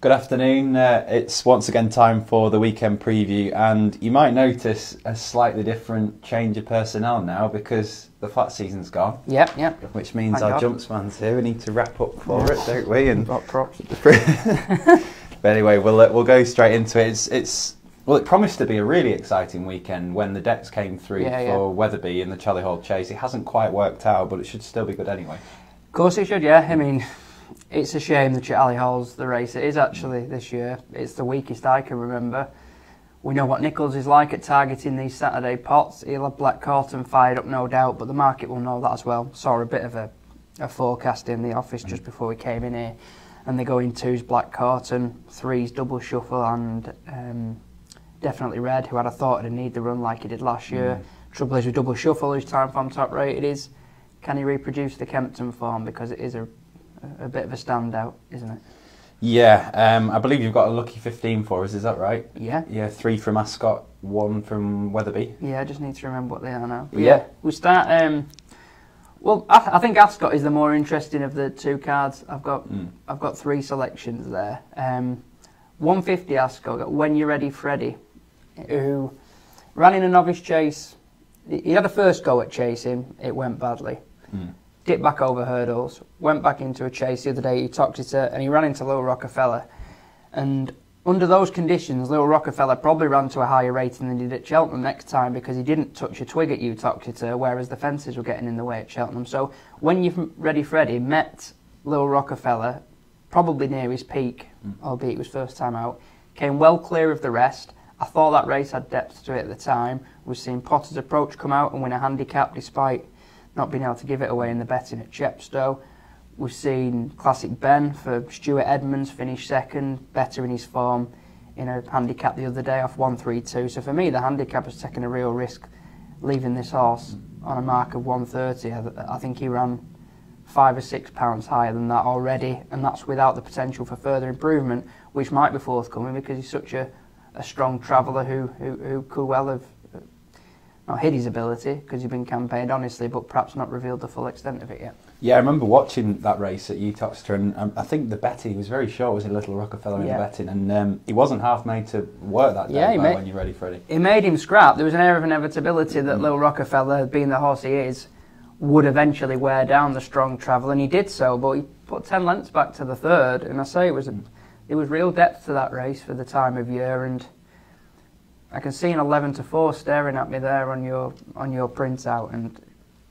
Good afternoon. It's once again time for the weekend preview, and you might notice a slightly different change of personnel now because the flat season's gone. Yep. Which means Thank our God. jumpsman's here. We need to wrap up for it, don't we? And got props. But anyway, we'll go straight into it. It promised to be a really exciting weekend when the decks came through for Wetherby in the Charlie Hall Chase. It hasn't quite worked out, but it should still be good anyway. Of course it should, yeah. I mean, it's a shame the Charlie Hall's the race it is actually this year. It's the weakest I can remember. We know what Nichols is like at targeting these Saturday pots. He'll have Black Cotton fired up, no doubt, but the market will know that as well. Saw a bit of a forecast in the office just before we came in here, and they go in 2s Black Cotton, 3s Double Shuffle, and definitely Red, who had a thought to need the run like he did last year. Trouble is with Double Shuffle, whose Timeform top rated is, can he reproduce the Kempton form, because it is a bit of a standout, isn't it? Yeah, I believe you've got a lucky 15 for us, is that right? Yeah. Yeah, 3 from Ascot, 1 from Wetherby. Yeah, I just need to remember what they are now. But yeah. We start, well, I think Ascot is the more interesting of the two cards. I've got 3 selections there. 150 Ascot, got When You're Ready Freddy, who ran in a novice chase. He had a first go at chasing, it went badly. Dipped back over hurdles, went back into a chase the other day, he tocked it and he ran into Little Rockefeller. And under those conditions, Little Rockefeller probably ran to a higher rating than he did at Cheltenham next time, because he didn't touch a twig at you, tocked it, whereas the fences were getting in the way at Cheltenham. So When You're Ready Freddy met Little Rockefeller, probably near his peak, albeit it was first time out, came well clear of the rest. I thought that race had depth to it at the time. We've seen Potter's Approach come out and win a handicap despite not being able to give it away in the betting at Chepstow. We've seen Classic Ben for Stuart Edmonds finish second, better in his form in a handicap the other day off 132. So for me, the handicap has taken a real risk leaving this horse on a mark of 130. I think he ran £5 or £6 higher than that already, and that's without the potential for further improvement, which might be forthcoming because he's such a strong traveller who could well have not hid his ability because he's been campaigned honestly, but perhaps not revealed the full extent of it yet. Yeah, I remember watching that race at Uttoxeter, and I think the betting, he was very short, was in Little Rockefeller in the betting, and he wasn't half made to work that day When You're Ready Freddy. It made him scrap. There was an air of inevitability that Little Rockefeller, being the horse he is, would eventually wear down the strong traveller, and he did so, but he put 10 lengths back to the third, and I say it was real depth to that race for the time of year, and I can see an 11-4 staring at me there on your printout, and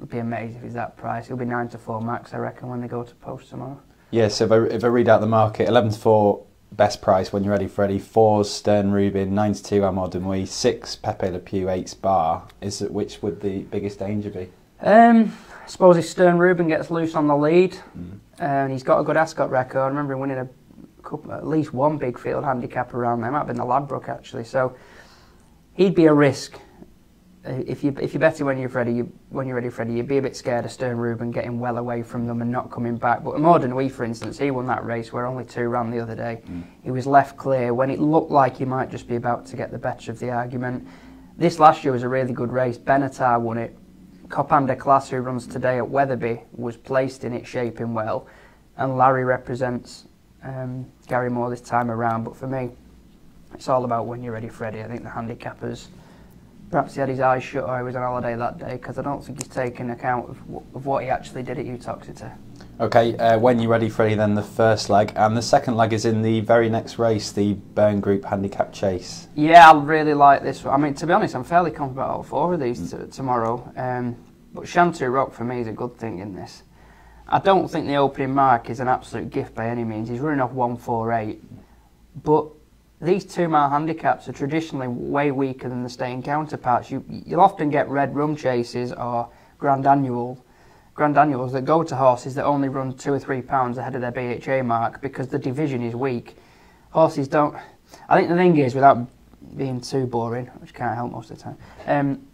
I'd be amazed if he's that price. He'll be 9-4 max, I reckon, when they go to post tomorrow. Yeah, so if I read out the market, 11-4 best price When You're Ready Freddy, 4's Stern Rubin, 9-2 Amor de Mouy, 6 Pepe Le Pew, 8's Bar. Which would the biggest danger be? I suppose if Stern Rubin gets loose on the lead, and he's got a good Ascot record. I remember him winning at least one big field handicap around there. It might have been the Ladbroke actually. So he'd be a risk. If you're betting When You're Ready Freddy, you'd be a bit scared of Stern Rubin getting well away from them and not coming back. But Amor de Mouy, for instance, he won that race where only 2 ran the other day. He was left clear when it looked like he might just be about to get the better of the argument. This last year was a really good race. Benatar won it. Copanda Class, who runs today at Wetherby, was placed in it, shaping well. And Larry represents Gary Moore this time around. But for me, it's all about When You're Ready Freddy. I think the handicappers, perhaps he had his eyes shut or he was on holiday that day, because I don't think he's taken account of what he actually did at Uttoxeter. Okay, When You're Ready Freddy, then the first leg, and the second leg is in the very next race, the Burn Group Handicap Chase. Yeah, I really like this one. I mean, to be honest, I'm fairly confident about all 4 of these tomorrow, but Shantou Rock for me is a good thing in this. I don't think the opening mark is an absolute gift by any means. He's running off 148, but these 2-mile handicaps are traditionally way weaker than the staying counterparts. You'll often get red rum chases or Grand Annuals that go to horses that only run 2 or 3 pounds ahead of their BHA mark because the division is weak. Horses don't. I think the thing is, without being too boring, which can't help most of the time,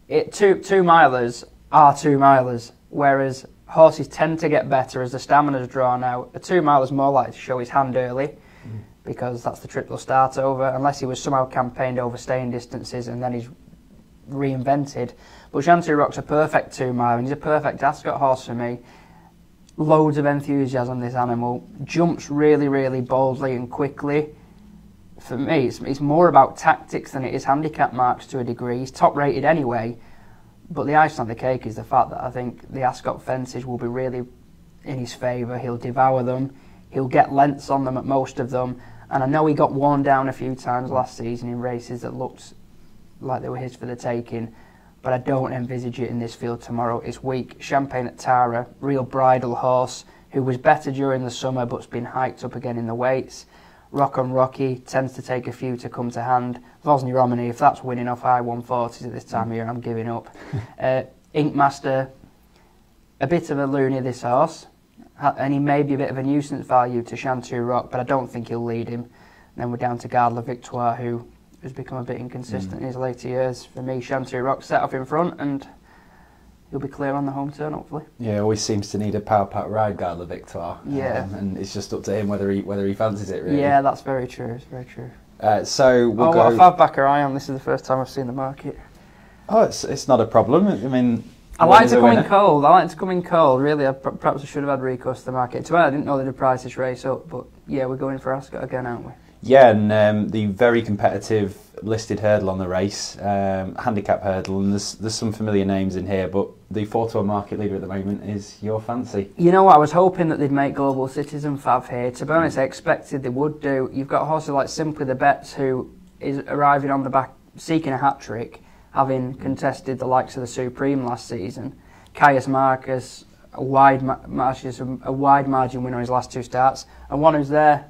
two milers are 2 milers, whereas horses tend to get better as the stamina's drawn out. A 2 miler is more likely to show his hand early, because that's the trip they'll start over, unless he was somehow campaigned over staying distances and then he's reinvented. But Shantou Rock's a perfect 2 mile, and he's a perfect Ascot horse for me. loads of enthusiasm, this animal. Jumps really, really boldly and quickly. For me, it's more about tactics than it is handicap marks to a degree. He's top rated anyway, but the icing on the cake is the fact that I think the Ascot fences will be really in his favour. He'll devour them. He'll get lengths on them at most of them. And I know he got worn down a few times last season in races that looked like they were his for the taking, but I don't envisage it in this field tomorrow. It's weak. Champagne at Tara, real bridle horse, who was better during the summer but's been hiked up again in the weights. Rock on Rocky tends to take a few to come to hand. Vosny Romany, if that's winning off high 140s at this time of year, I'm giving up. Inkmaster, a bit of a loony, this horse, and he may be a bit of a nuisance value to Chanteau Rock, but I don't think he'll lead him. Then we're down to Garde La Victoire, who has become a bit inconsistent in his later years. For me, Chanteau Rock set off in front, and he'll be clear on the home turn, hopefully. Yeah, always seems to need a power pack ride, Garde La Victoire. Yeah. And it's just up to him whether he fancies it, really. Yeah, that's very true. It's very true. So we'll go... What a five-backer I am. This is the first time I've seen the market. Oh, it's not a problem. I mean... I like to come in cold. Really, perhaps I should have had recourse to the market. To me, I didn't know they'd have priced this race up, but yeah, we're going for Ascot again, aren't we? Yeah, and the very competitive listed hurdle on the race, handicap hurdle, and there's some familiar names in here, but the 4-to-1 market leader at the moment is your fancy. You know what, I was hoping that they'd make Global Citizen fav here. To be honest, I expected they would do. You've got horses like Simply the Bets, who is arriving on the back, seeking a hat-trick, having contested the likes of the Supreme last season. Caius Marcus, a wide margin winner on his last 2 starts, and one who's there,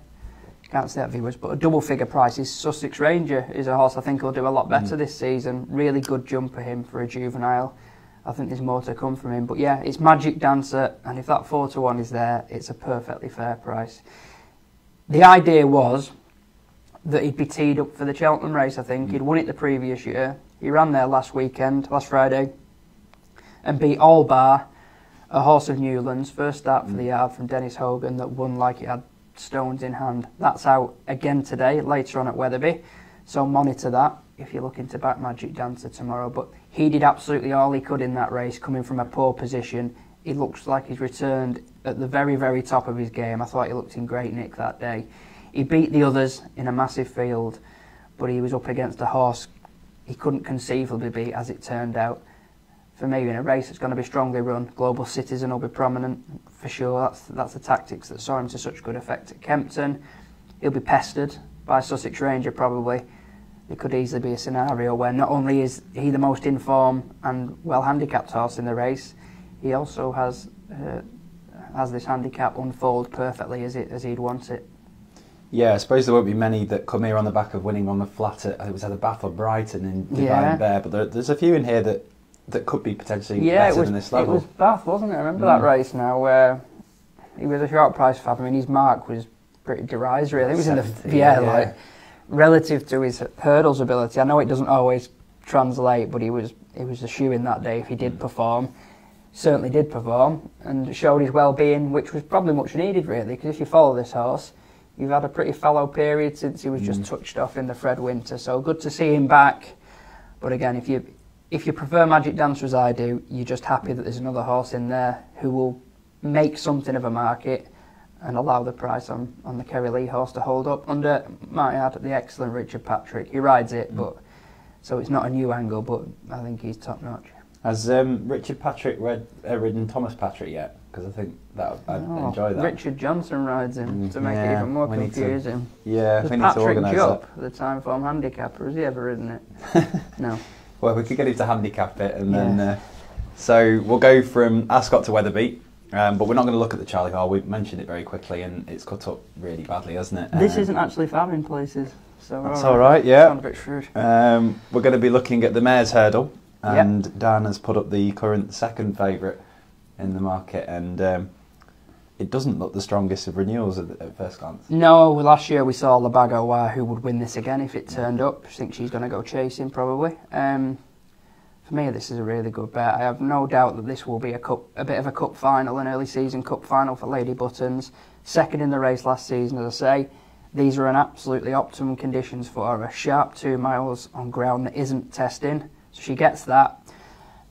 can't see that, viewers, but a double figure price is Sussex Ranger. Is a horse I think will do a lot better this season. Really good jump for him for a juvenile. I think there's more to come from him. But yeah, it's Magic Dancer, and if that 4-to-1 is there, it's a perfectly fair price. The idea was that he'd be teed up for the Cheltenham race, I think. He'd won it the previous year. He ran there last Friday, and beat All Bar, a horse of Newlands, first start for the yard from Dennis Hogan that won like it had stones in hand. That's out again today, later on at Wetherby, so monitor that if you're looking to back Magic Dancer tomorrow. But he did absolutely all he could in that race, coming from a poor position. He looks like he's returned at the very, very top of his game. I thought he looked in great nick that day. He beat the others in a massive field, but he was up against a horse he couldn't conceivably beat, as it turned out. For me, in a race that's going to be strongly run, Global Citizen will be prominent for sure. That's the tactics that saw him to such good effect at Kempton. He'll be pestered by Sussex Ranger probably. It could easily be a scenario where not only is he the most in form and well handicapped horse in the race, he also has this handicap unfold perfectly as he'd want it. Yeah, I suppose there won't be many that come here on the back of winning on the flat at, it was at the Bath or Brighton in Divine Bear, but there's a few in here that could be potentially better than this level. It was Bath, wasn't it? I remember that race now, where he was a short price fab. I mean, his mark was pretty derisory. I think it was in the like relative to his hurdles ability. I know it doesn't always translate, but he was a shoe in that day if he did perform. Certainly did perform and showed his well-being, which was probably much needed really, because if you follow this horse, you've had a pretty fallow period since he was just touched off in the Fred Winter, so good to see him back. But again, if you prefer Magic Dancer as I do, you're just happy that there's another horse in there who will make something of a market and allow the price on the Kerry Lee horse to hold up under, might add, the excellent Richard Patrick. He rides it, but so it's not a new angle, but I think he's top notch. Has Richard Patrick ridden Thomas Patrick yet? Because I think I'd enjoy that. Richard Johnson rides him to make it even more confusing. We need to organise Jupp, the Timeform handicapper, has he ever ridden it? No. Well, we could get him to handicap it, and then so we'll go from Ascot to Wetherby, but we're not going to look at the Charlie Hall. We've mentioned it very quickly, and it's cut up really badly, hasn't it? This isn't actually fab in places, so that's all right. Yeah, sounds a bit shrewd. We're going to be looking at the Mare's Hurdle, and Dan has put up the current second favourite in the market, and it doesn't look the strongest of renewals at first glance. No, last year we saw Labagoa, who would win this again if it turned up. I think she's going to go chasing probably. For me, this is a really good bet. I have no doubt that this will be a bit of a cup final, an early season cup final for Lady Buttons. Second in the race last season, as I say. These are in absolutely optimum conditions for her. A sharp 2 miles on ground that isn't testing, so she gets that.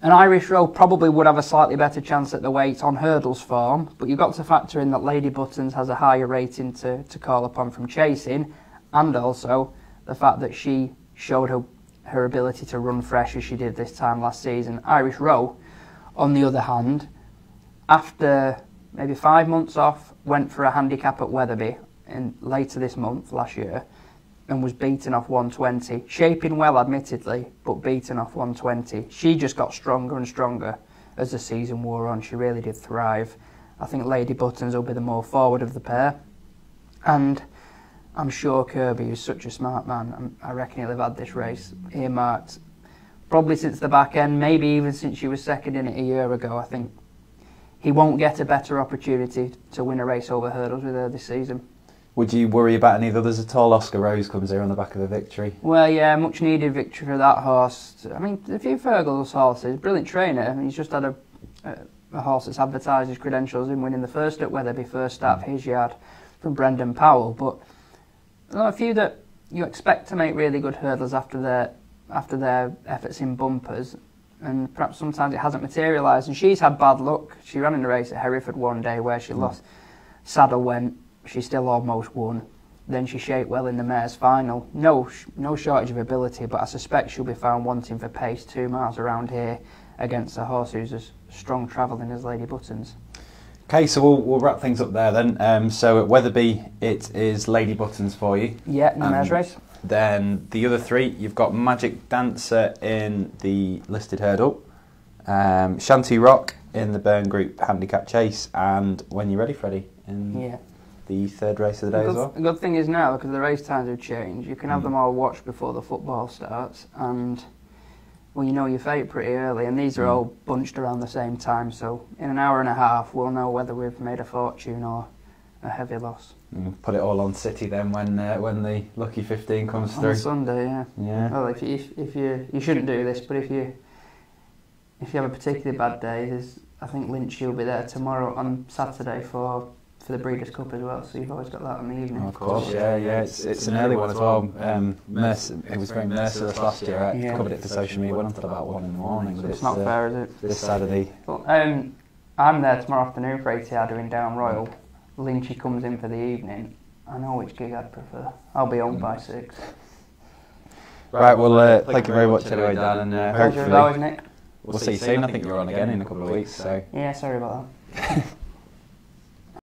An Irish Row probably would have a slightly better chance at the weight on hurdles form, but you've got to factor in that Lady Buttons has a higher rating to call upon from chasing, and also the fact that she showed her ability to run fresh as she did this time last season. Irish Row, on the other hand, after maybe 5 months off, went for a handicap at Wetherby later this month, last year, and was beaten off 120. Shaping well, admittedly, but beaten off 120. She just got stronger and stronger as the season wore on. She really did thrive. I think Lady Buttons will be the more forward of the pair. And I'm sure Kirby, who's such a smart man, I reckon he'll have had this race earmarked probably since the back end, maybe even since she was second in it a year ago. I think he won't get a better opportunity to win a race over hurdles with her this season. Would you worry about any of the others at all? Oscar Rose comes here on the back of a victory. Well, yeah, much needed victory for that horse. I mean, a few Fergal's horses, brilliant trainer. I mean, he's just had a horse that's advertised his credentials in winning the first at Wetherby, first start of his yard from Brendan Powell. But a few that you expect to make really good hurdles after their efforts in bumpers, and perhaps sometimes it hasn't materialised. And she's had bad luck. She ran in a race at Hereford one day where she lost. Saddle went. She still almost won. Then she shaped well in the mare's final. No shortage of ability, but I suspect she'll be found wanting for pace 2 miles around here against a horse who's as strong travelling as Lady Buttons. Okay, so we'll wrap things up there then. So at Wetherby, it is Lady Buttons for you. Yeah, in the mare's race. Then the other three, you've got Magic Dancer in the listed hurdle, Shanty Rock in the Burn Group handicap chase, and When You're Ready, Freddie, in the third race of the day as well. The good thing is now, because the race times have changed, you can have them all watched before the football starts, and well, you know your fate pretty early, and these are all bunched around the same time, so in an hour and a half we'll know whether we've made a fortune or a heavy loss. Put it all on City then when the lucky 15 comes through. On Sunday, yeah. Well, if you shouldn't do this, but if you have a particularly bad day, I think Lynch will be there tomorrow on Saturday for the Breeders' Cup as well, so you've always got that in the evening. Oh, of course, yeah. It's an early one as well. It was very merciless last year. I covered it for social media. Went until about 1 in the morning. So it's not fair, is it? This Saturday. Well, I'm there tomorrow afternoon for ATR doing Down Royal. Lynchy comes in for the evening. I know which gig I'd prefer. I'll be home by 6. Right, well, thank you very much anyway, Dan, and hopefully we'll see you soon. I think you're on again in a couple of weeks. So yeah, sorry about that.